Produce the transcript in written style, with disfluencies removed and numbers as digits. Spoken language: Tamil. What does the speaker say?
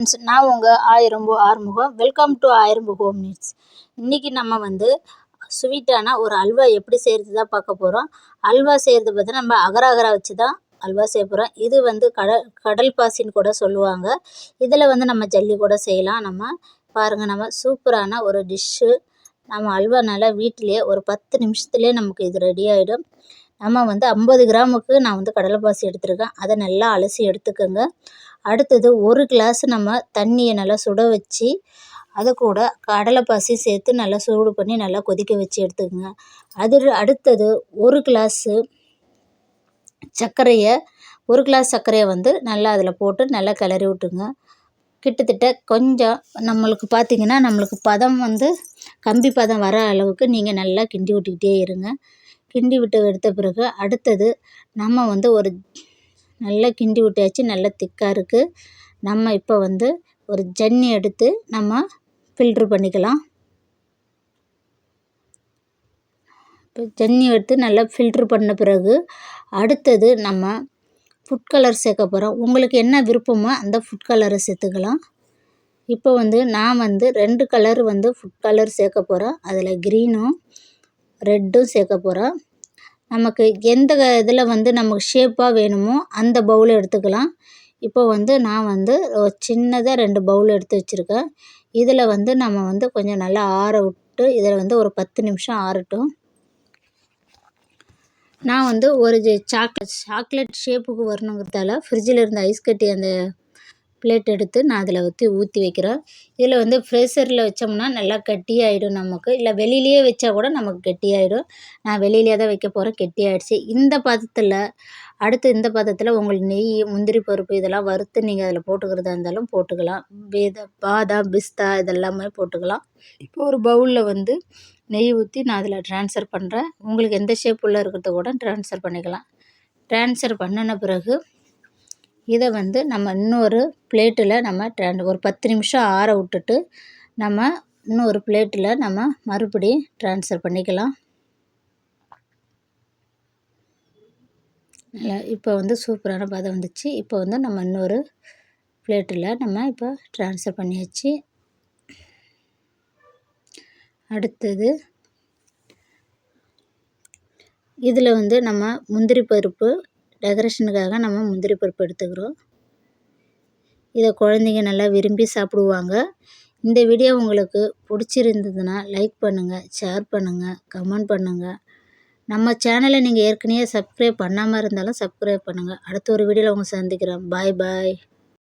நான் உங்கள் ஆயிரம்பு ஆறுமுகம். வெல்கம் டு ஆயிரம்பு ஹோம் நீட்ஸ். இன்றைக்கி நம்ம ஸ்வீட்டான ஒரு அல்வா எப்படி செய்கிறது தான் பார்க்க போகிறோம். அல்வா செய்கிறது பார்த்தா நம்ம அகர அகரா வச்சு தான் அல்வா செய்ய போகிறோம். இது கடல் பாசின்னு கூட சொல்லுவாங்க. இதில் நம்ம ஜல்லி கூட செய்யலாம். பாருங்கள், நம்ம சூப்பரான ஒரு டிஷ்ஷு. நம்ம அல்வா நல்லா வீட்டிலேயே ஒரு 10 நிமிஷத்துலேயே நமக்கு இது ரெடி ஆகிடும். நம்ம 50 கிராமுக்கு நான் கடலைப்பாசி எடுத்துருக்கேன். அதை நல்லா அலசி எடுத்துக்கோங்க. அடுத்தது 1 கிளாஸ் நம்ம தண்ணியை நல்லா சுட வச்சு அது கூட கடலைப்பாசி சேர்த்து நல்லா சூடு பண்ணி நல்லா கொதிக்க வச்சு எடுத்துக்கோங்க. அடுத்தது 1 கிளாஸு சர்க்கரையை 1 கிளாஸ் சர்க்கரையை நல்லா அதில் போட்டு நல்லா கிளறி விட்டுங்க. கிட்டத்தட்ட கொஞ்சம் நம்மளுக்கு பார்த்திங்கன்னா நம்மளுக்கு பதம் கம்பி பதம் வர அளவுக்கு நீங்கள் நல்லா கிண்டி விட்டுக்கிட்டே இருங்க. கிண்டி விட்டு எடுத்த பிறகு அடுத்தது நம்ம ஒரு நல்லா கிண்டி விட்டாச்சு. நல்லா திக்காக இருக்குது. நம்ம இப்போ ஒரு ஜன்னி எடுத்து நம்ம ஃபில்ட்ரு பண்ணிக்கலாம். இப்போ ஜன்னி எடுத்து நல்லா ஃபில்ட்ரு பண்ண பிறகு அடுத்தது நம்ம ஃபுட் கலர் சேர்க்க போகிறோம். உங்களுக்கு என்ன விருப்பமோ அந்த ஃபுட் கலரை சேர்த்துக்கலாம். இப்போ நான் 2 கலர் ஃபுட் கலர் சேர்க்க போகிறேன். அதில் க்ரீனும் ரெட்டும் சேர்க்க போகிறேன். நமக்கு எந்த இதில் நமக்கு ஷேப்பாக வேணுமோ அந்த பவுல் எடுத்துக்கலாம். இப்போ நான் சின்னதாக 2 பவுல் எடுத்து வச்சுருக்கேன். இதில் நம்ம கொஞ்சம் நல்லா ஆற விட்டு இதில் ஒரு 10 நிமிஷம் ஆறட்டும். நான் ஒரு சாக்லேட் ஷேப்புக்கு வரணுங்கிறதால ஃப்ரிட்ஜில் இருந்த ஐஸ் கட்டி அந்த பிளேட் எடுத்து நான் அதில் ஊற்றி வைக்கிறேன். இதில் ஃப்ரீசரில் வச்சோம்னா நல்லா கெட்டியாகிடும் நமக்கு. இல்லை வெளியிலேயே வச்சா கூட நமக்கு கெட்டியாகிடும். நான் வெளியிலே தான் வைக்க போகிறேன். கெட்டியாகிடுச்சு. இந்த பதத்தில் உங்களுக்கு நெய், முந்திரி பருப்பு இதெல்லாம் வறுத்து நீங்கள் அதில் போட்டுக்கிறதா இருந்தாலும் போட்டுக்கலாம். பாதாம், பிஸ்தா இதெல்லாமே போட்டுக்கலாம். இப்போ ஒரு பவுலில் நெய் ஊற்றி நான் அதில் ட்ரான்ஸ்ஃபர் பண்ணுறேன். உங்களுக்கு எந்த ஷேப்புள்ள இருக்கிறத கூட ட்ரான்ஸ்ஃபர் பண்ணிக்கலாம். ட்ரான்ஸ்ஃபர் பண்ணின பிறகு இதை நம்ம இன்னொரு பிளேட்டில் நம்ம ஒரு 10 நிமிஷம் ஆற விட்டுட்டு நம்ம இன்னொரு பிளேட்டில் நம்ம மறுபடியும் ட்ரான்ஸ்ஃபர் பண்ணிக்கலாம். நல்லா இப்போ சூப்பரான பதம் வந்துச்சு. இப்போ நம்ம இன்னொரு பிளேட்டில் நம்ம இப்போ ட்ரான்ஸ்ஃபர் பண்ணியாச்சு. அடுத்தது இதில் நம்ம முந்திரி பருப்பு டெக்கரேஷனுக்காக நம்ம முந்திரி பருப்பு எடுத்துக்கிறோம். இதை குழந்தைங்க நல்லா விரும்பி சாப்பிடுவாங்க. இந்த வீடியோ உங்களுக்கு பிடிச்சிருந்ததுன்னா லைக் பண்ணுங்கள், ஷேர் பண்ணுங்கள், கமெண்ட் பண்ணுங்கள். நம்ம சேனலை நீங்கள் ஏற்கனவே சப்ஸ்கிரைப் பண்ணாமல் இருந்தாலும் சப்ஸ்கிரைப் பண்ணுங்கள். அடுத்த ஒரு வீடியோவில் உங்களை சந்திக்கிறேன். பாய் பாய்.